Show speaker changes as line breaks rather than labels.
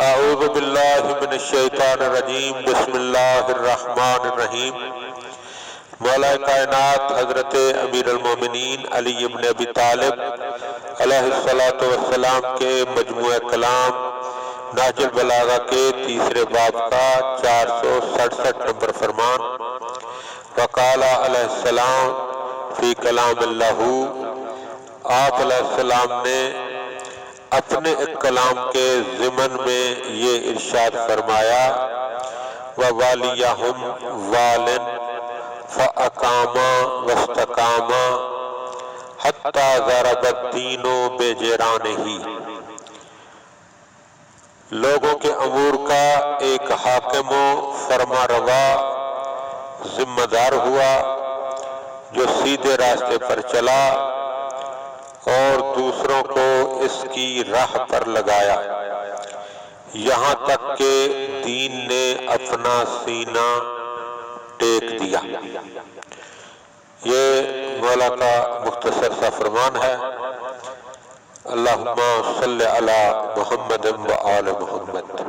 اعوذ باللہ من الشیطان الرجیم بسم اللہ الرحمن الرحیم۔ مولا کائنات حضرت امیر المومنین علی ابن ابی طالب علیہ الصلوۃ والسلام کے مجموعہ کلام نہج البلاغہ کے تیسرے باب کا 467 نمبر فرمان۔ وقال علیہ السلام فی کلام اللہ، آپ علیہ السلام نے اپنے ایک کلام کے ضمن میں یہ ارشاد فرمایا، وَوَالِيَهُمْ وَالٍ فَأَقَامَا وَاسْتَقَامَا حَتَّى ضَرَبَ الدِّينُ بِجِيرَانِهِ۔ لوگوں کے امور کا ایک حاکم و فرما روا ذمہ دار ہوا جو سیدھے راستے پر چلا اور دوسروں کو اس کی راہ پر لگایا، یہاں تک کہ دین نے اپنا سینہ ٹیک دیا۔ یہ مولا کا مختصر سا فرمان ہے۔ اللہم صلی علی محمد و آل محمد۔